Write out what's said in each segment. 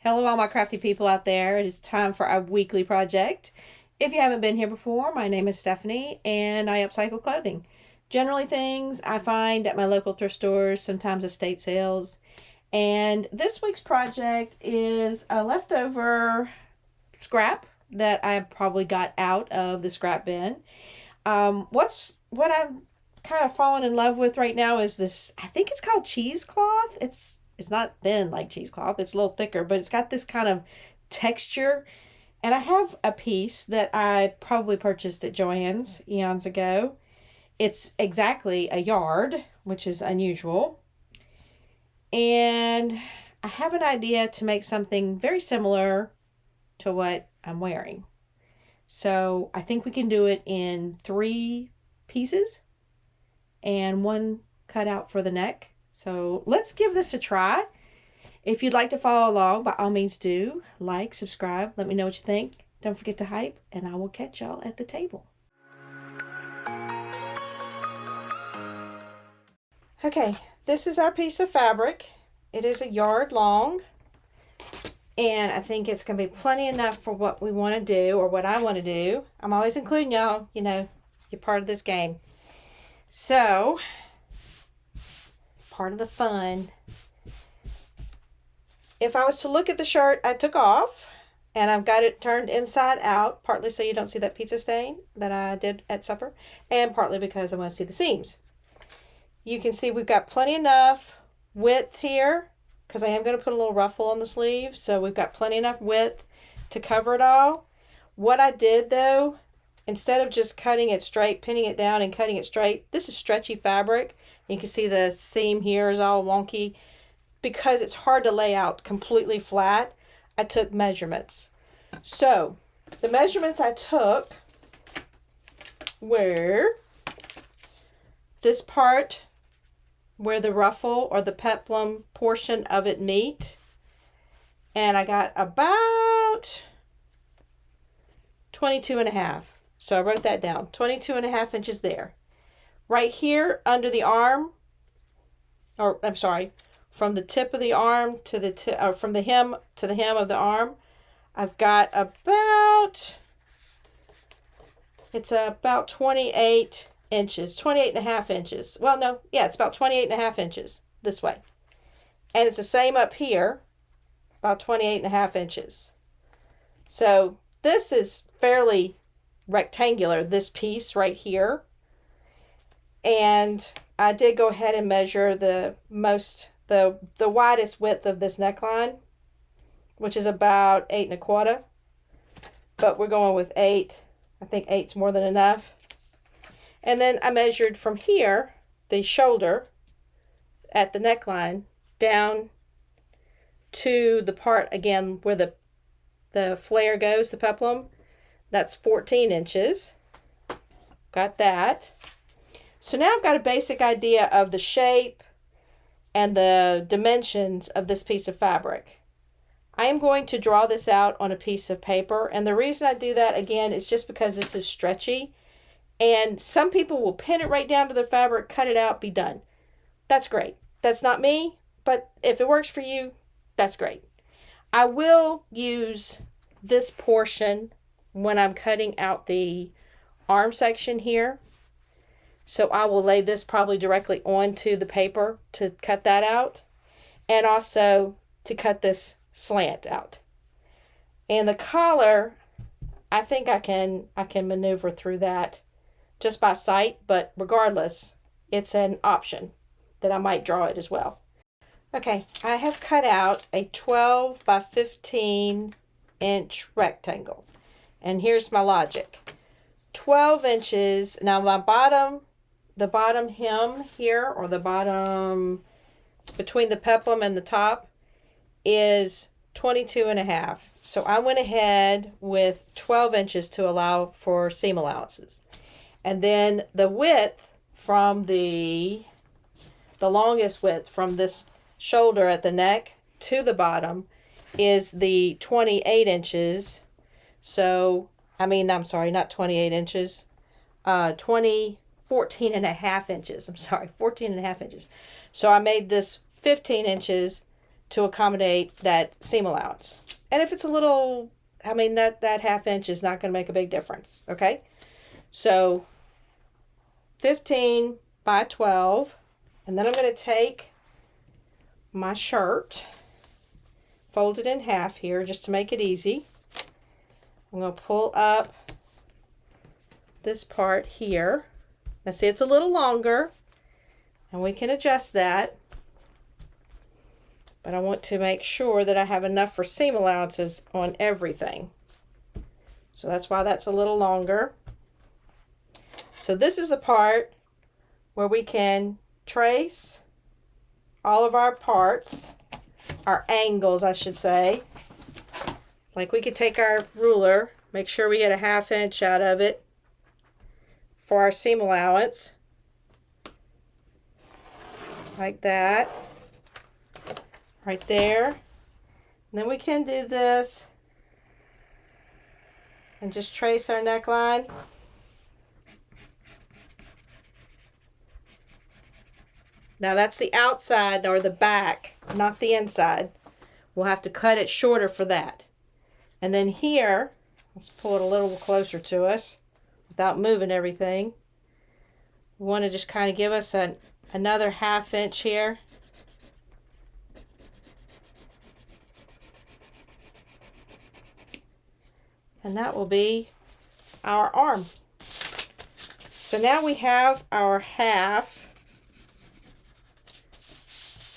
Hello, all my crafty people out there. It is time for our weekly project. If you haven't been here before, my name is Stephanie and I upcycle clothing. Generally things I find at my local thrift stores, sometimes estate sales. And this week's project is a leftover scrap that I probably got out of the scrap bin. What I'm kind of falling in love with right now is this, I think it's called cheesecloth. It's not thin like cheesecloth, it's a little thicker, but it's got this kind of texture. And I have a piece that I probably purchased at Joann's eons ago. It's exactly a yard, which is unusual. And I have an idea to make something very similar to what I'm wearing. So I think we can do it in 3 pieces and 1 cut out for the neck. So let's give this a try. If you'd like to follow along, by all means do. Like, subscribe, let me know what you think. Don't forget to hype, and I will catch y'all at the table. Okay, this is our piece of fabric. It is a yard long, and I think it's going to be plenty enough for what we want to do, or what I want to do. I'm always including y'all, you know, you're part of this game. So, part of the fun. If I was to look at the shirt I took off, and I've got it turned inside out, partly so you don't see that pizza stain that I did at supper, and partly because I want to see the seams. You can see we've got plenty enough width here, because I am going to put a little ruffle on the sleeve, so we've got plenty enough width to cover it all. What I did though, instead of just cutting it straight, pinning it down and cutting it straight, this is stretchy fabric. You can see the seam here is all wonky. Because it's hard to lay out completely flat, I took measurements. So, the measurements I took were this part where the ruffle or the peplum portion of it meet. And I got about 22.5. So I wrote that down. 22.5 inches there. Right here under the arm, or I'm sorry, from the tip of the arm to the tip, or from the hem to the hem of the arm, I've got about, it's about 28 inches, 28.5 inches. Well, no, yeah, it's about 28.5 inches this way. And it's the same up here, about 28.5 inches. So this is fairly rectangular, this piece right here. And I did go ahead and measure the widest width of this neckline, which is about 8.25. But we're going with 8. I think 8's more than enough. And then I measured from here, the shoulder at the neckline, down to the part, again, where the flare goes, the peplum. That's 14 inches. Got that. So now I've got a basic idea of the shape and the dimensions of this piece of fabric. I am going to draw this out on a piece of paper, and the reason I do that, again, is just because this is stretchy, and some people will pin it right down to the fabric, cut it out, be done. That's great. That's not me, but if it works for you, that's great. I will use this portion when I'm cutting out the arm section here. So I will lay this probably directly onto the paper to cut that out, and also to cut this slant out. And the collar, I think I can maneuver through that just by sight, but regardless, it's an option that I might draw it as well. Okay, I have cut out a 12 by 15 inch rectangle. And here's my logic. 12 inches, now the bottom hem here, or the bottom between the peplum and the top, is 22.5. So I went ahead with 12 inches to allow for seam allowances. And then the width from the longest width from this shoulder at the neck to the bottom is the 28 inches. So, I'm sorry, not 28 inches, 14.5 inches. I'm sorry, 14.5 inches. So I made this 15 inches to accommodate that seam allowance. And if it's a little, I mean, that 1/2 inch is not going to make a big difference, okay? So 15 by 12, and then I'm going to take my shirt, fold it in half here just to make it easy. I'm going to pull up this part here. Now see, it's a little longer, and we can adjust that. But I want to make sure that I have enough for seam allowances on everything. So that's why that's a little longer. So this is the part where we can trace all of our parts, our angles, I should say. Like we could take our ruler, make sure we get a 1/2 inch out of it for our seam allowance. Like that. Right there. And then we can do this and just trace our neckline. Now that's the outside or the back, not the inside. We'll have to cut it shorter for that. And then here, let's pull it a little closer to us without moving everything. We want to just kind of give us another 1/2 inch here. And that will be our arm. So now we have our half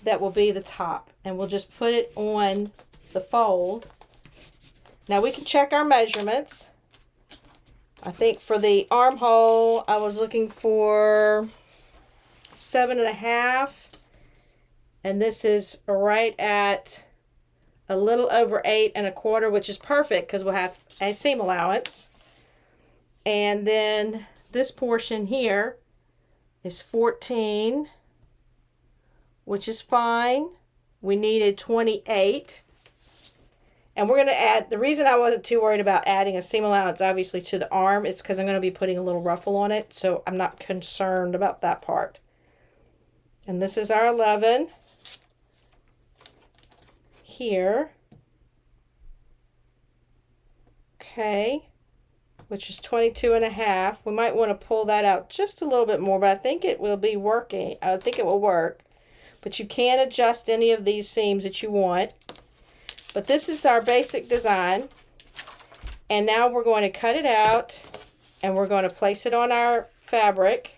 that will be the top, and we'll just put it on the fold. Now we can check our measurements. I think for the armhole I was looking for 7.5, and this is right at a little over 8.25, which is perfect because we'll have a seam allowance. And then this portion here is 14, which is fine. We needed 28. And we're going to add, the reason I wasn't too worried about adding a seam allowance obviously to the arm is because I'm going to be putting a little ruffle on it, so I'm not concerned about that part. And this is our 11 here. Okay, which is 22.5. We might want to pull that out just a little bit more, but I think it will be working. I think it will work. But you can adjust any of these seams that you want. But this is our basic design. And now we're going to cut it out, and we're going to place it on our fabric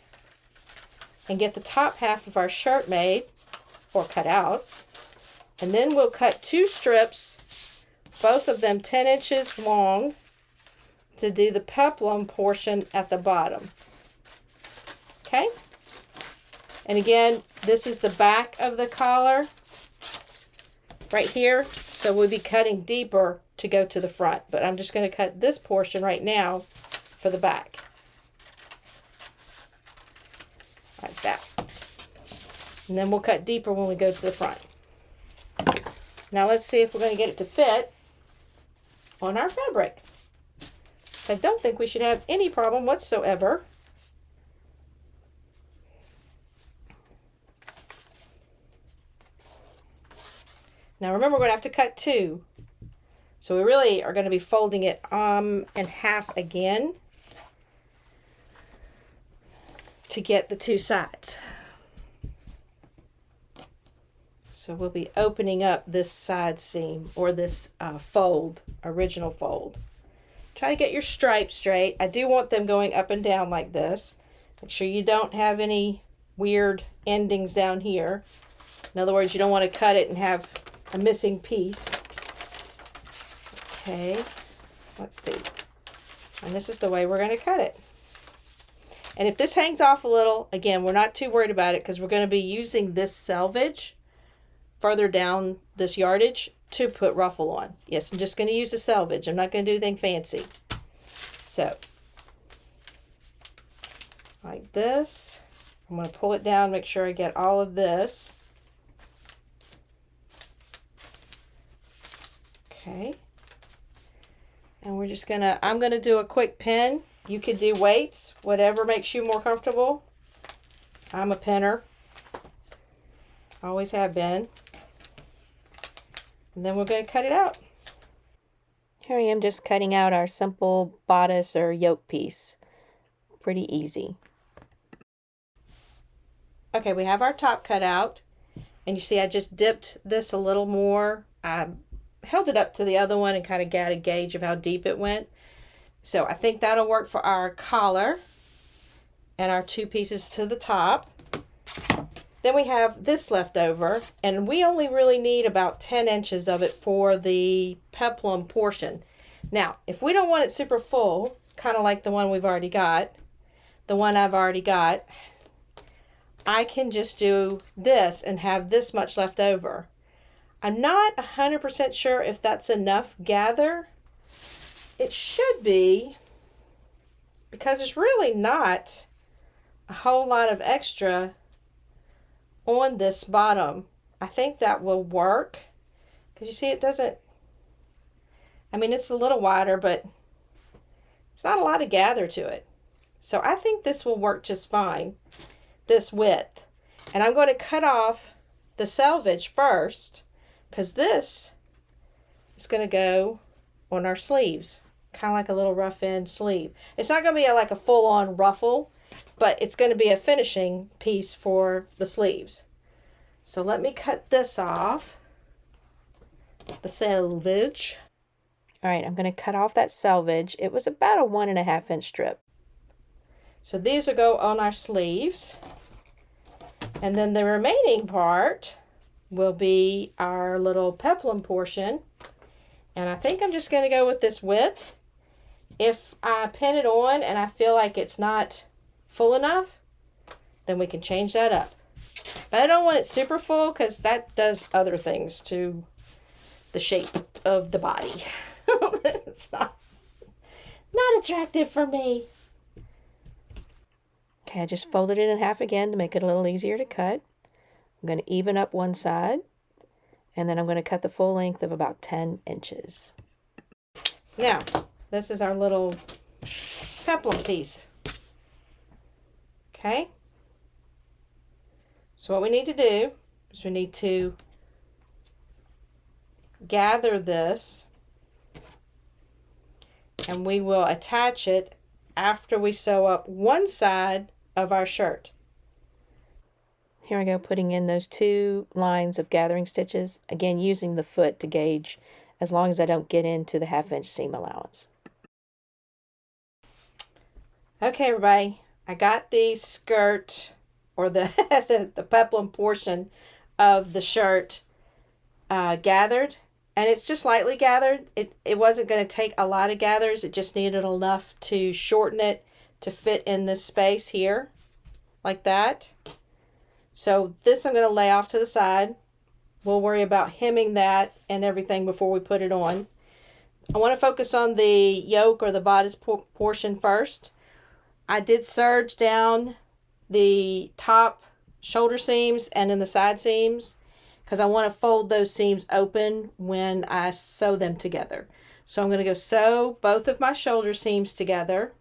and get the top half of our shirt made or cut out. And then we'll cut 2 strips, both of them 10 inches long, to do the peplum portion at the bottom. Okay? And again, this is the back of the collar right here. So we'll be cutting deeper to go to the front. But I'm just going to cut this portion right now for the back. Like that. And then we'll cut deeper when we go to the front. Now let's see if we're going to get it to fit on our fabric. I don't think we should have any problem whatsoever. Now remember, we're going to have to cut 2. So we really are going to be folding it in half again to get the 2 sides. So we'll be opening up this side seam, or this fold, original fold. Try to get your stripes straight. I do want them going up and down like this. Make sure you don't have any weird endings down here. In other words, you don't want to cut it and have a missing piece. Okay, let's see. And this is the way we're going to cut it. And if this hangs off a little, again, we're not too worried about it because we're going to be using this selvage further down this yardage to put ruffle on. Yes, I'm just going to use the selvage. I'm not going to do anything fancy. So, like this. I'm going to pull it down, make sure I get all of this. Okay. And we're just going to, I'm going to do a quick pin. You could do weights, whatever makes you more comfortable. I'm a pinner. Always have been. And then we're going to cut it out. Here I am just cutting out our simple bodice or yoke piece. Pretty easy. Okay, we have our top cut out. And you see I just dipped this a little more. I held it up to the other one and kind of got a gauge of how deep it went. So I think that'll work for our collar and our two pieces to the top. Then we have this left over, and we only really need about 10 inches of it for the peplum portion. Now, if we don't want it super full, kind of like the one we've already got, the one I've already got, I can just do this and have this much left over. I'm not 100% sure if that's enough gather. It should be, because there's really not a whole lot of extra on this bottom. I think that will work, because you see it doesn't, I mean, it's a little wider, but it's not a lot of gather to it. So I think this will work just fine, this width. And I'm going to cut off the selvage first, because this is going to go on our sleeves, kind of like a little rough end sleeve. It's not going to be like a full-on ruffle, but it's going to be a finishing piece for the sleeves. So let me cut this off, the selvage. All right, I'm going to cut off that selvage. It was about a 1.5 inch strip. So these will go on our sleeves. And then the remaining part will be our little peplum portion. And I think I'm just going to go with this width. If I pin it on and I feel like it's not full enough, then we can change that up. But I don't want it super full, because that does other things to the shape of the body. It's not attractive for me. Okay, I just folded it in half again to make it a little easier to cut. I'm going to even up one side, and then I'm going to cut the full length of about 10 inches. Now, this is our little peplum piece. Okay? So what we need to do is we need to gather this, and we will attach it after we sew up one side of our shirt. Here I go, putting in those 2 lines of gathering stitches, again using the foot to gauge, as long as I don't get into the 1/2 inch seam allowance. Okay, everybody, I got the skirt, or the peplum portion of the shirt gathered, and it's just lightly gathered. It wasn't going to take a lot of gathers. It just needed enough to shorten it to fit in this space here, like that. So this I'm going to lay off to the side. We'll worry about hemming that and everything before we put it on. I want to focus on the yoke or the bodice portion first. I did serge down the top shoulder seams and in the side seams, because I want to fold those seams open when I sew them together. So I'm going to go sew both of my shoulder seams together,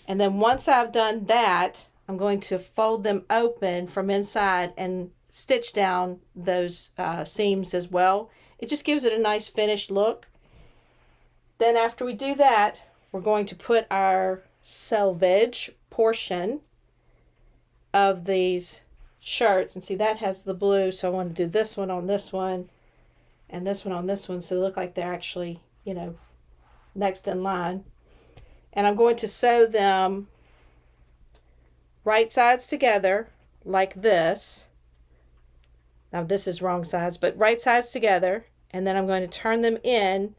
and then once I've done that, I'm going to fold them open from inside and stitch down those seams as well. It just gives it a nice finished look. Then after we do that, we're going to put our selvage portion of these shirts, and see that has the blue, so I want to do this one on this one and this one on this one, so they look like they're actually, you know, next in line. And I'm going to sew them right sides together like this. Now this is wrong sides, but right sides together, and then I'm going to turn them in,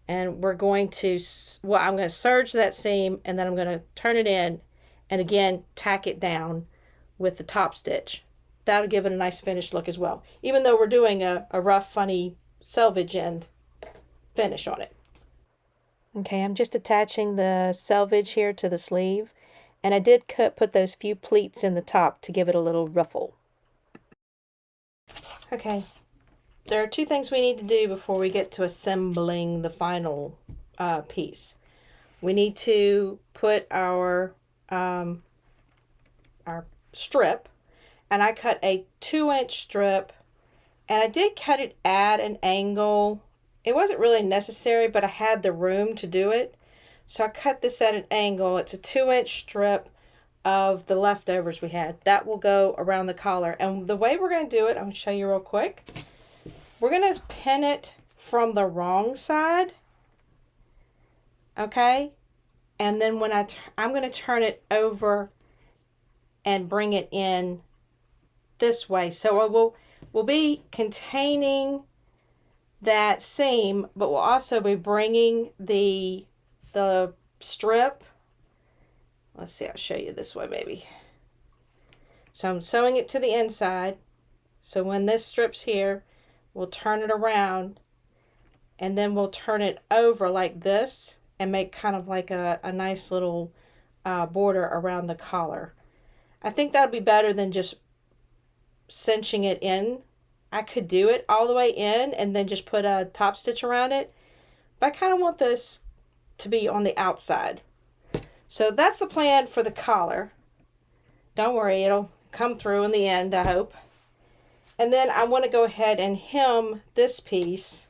and we're going to, well, I'm going to serge that seam, and then I'm going to turn it in and again tack it down with the top stitch. That'll give it a nice finished look as well, even though we're doing a rough, funny selvage end finish on it. Okay, I'm just attaching the selvage here to the sleeve, and I did put those few pleats in the top to give it a little ruffle. Okay, there are 2 things we need to do before we get to assembling the final piece. We need to put our strip, and I cut a 2-inch strip And I did cut it at an angle. It wasn't really necessary, but I had the room to do it. So I cut this at an angle. It's a 2-inch strip of the leftovers we had. That will go around the collar. And the way we're going to do it, I'm going to show you real quick. We're going to pin it from the wrong side. Okay? And then when I'm going to turn it over and bring it in this way. So we'll be containing that seam, but we'll also be bringing the strip. Let's see, I'll show you this way maybe. So I'm sewing it to the inside. So when this strip's here, we'll turn it around and then we'll turn it over like this and make kind of like a nice little border around the collar. I think that'll be better than just cinching it in. I could do it all the way in and then just put a top stitch around it, but I kind of want this to be on the outside. So that's the plan for the collar. Don't worry, it'll come through in the end, I hope. And then I want to go ahead and hem this piece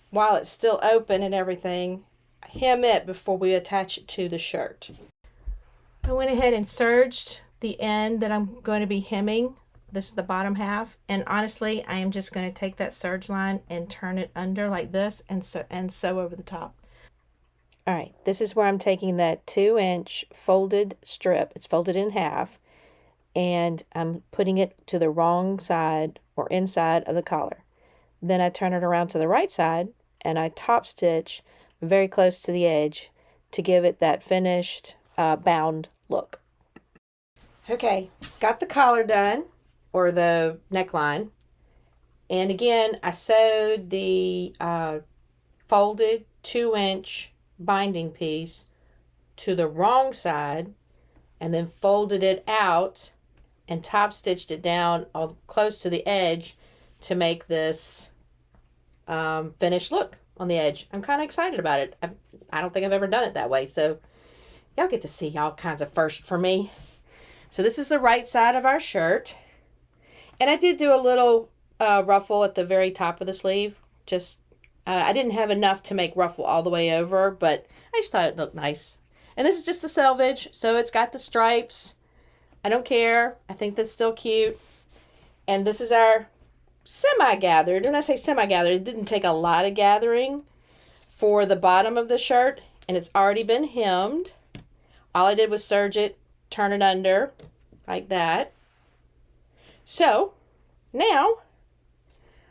while it's still open and everything. Hem it before we attach it to the shirt. I went ahead and serged the end that I'm going to be hemming. This is the bottom half, and honestly I am just going to take that serge line and turn it under like this and sew over the top. Alright, this is where I'm taking that 2-inch folded strip. It's folded in half, and I'm putting it to the wrong side or inside of the collar. Then I turn it around to the right side and I top stitch very close to the edge to give it that finished bound look. Okay, got the collar done, or the neckline, and again I sewed the folded 2-inch binding piece to the wrong side and then folded it out and top stitched it down all close to the edge to make this finished look on the edge. I'm kind of excited about it. I don't think I've ever done it that way, so y'all get to see all kinds of firsts for me. So this is the right side of our shirt, and I did do a little ruffle at the very top of the sleeve. Just I didn't have enough to make ruffle all the way over, but I just thought it looked nice. And this is just the selvage, so it's got the stripes. I don't care. I think that's still cute. And this is our semi-gathered. When I say semi-gathered, it didn't take a lot of gathering for the bottom of the shirt, and it's already been hemmed. All I did was serge it, turn it under, like that. So, now,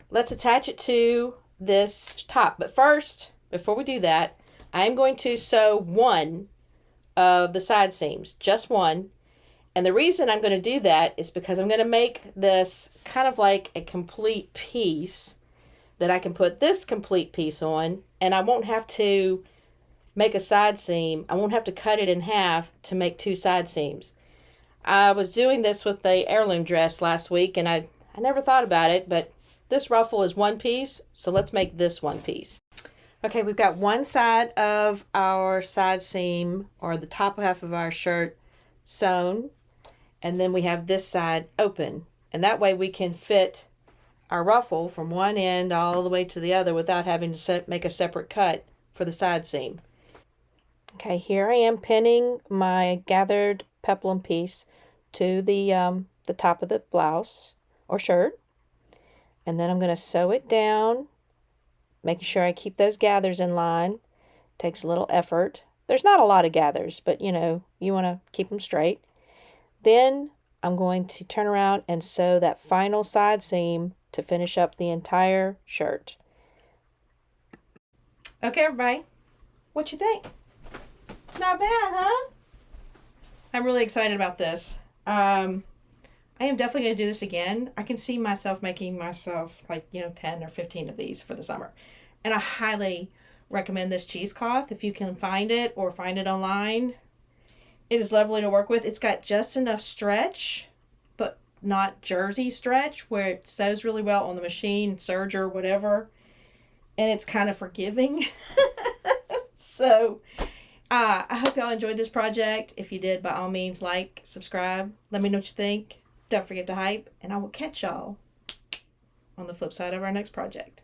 let's attach it to this top. But first, before we do that, I'm going to sew one of the side seams, just one. And the reason I'm going to do that is because I'm going to make this kind of like a complete piece that I can put this complete piece on, and I won't have to make a side seam. I won't have to cut it in half to make 2 side seams. I was doing this with the heirloom dress last week, and I never thought about it, but this ruffle is one piece, so let's make this one piece. Okay, we've got one side of our side seam, or the top half of our shirt, sewn, and then we have this side open, and that way we can fit our ruffle from one end all the way to the other without having to make a separate cut for the side seam. Okay, here I am pinning my gathered peplum piece to the top of the blouse or shirt, and then I'm going to sew it down, making sure I keep those gathers in line. Takes a little effort. There's not a lot of gathers, but you know, you want to keep them straight. Then I'm going to turn around and sew that final side seam to finish up the entire shirt. Okay, everybody, what you think? Not bad, huh? I'm really excited about this. I am definitely going to do this again. I can see myself making myself 10 or 15 of these for the summer. And I highly recommend this cheesecloth if you can find it or find it online. It is lovely to work with. It's got just enough stretch, but not jersey stretch, where it sews really well on the machine, serge or whatever. And it's kind of forgiving. So, I hope y'all enjoyed this project. If you did, by all means, like, subscribe. Let me know what you think. Don't forget to hype, and I will catch y'all on the flip side of our next project.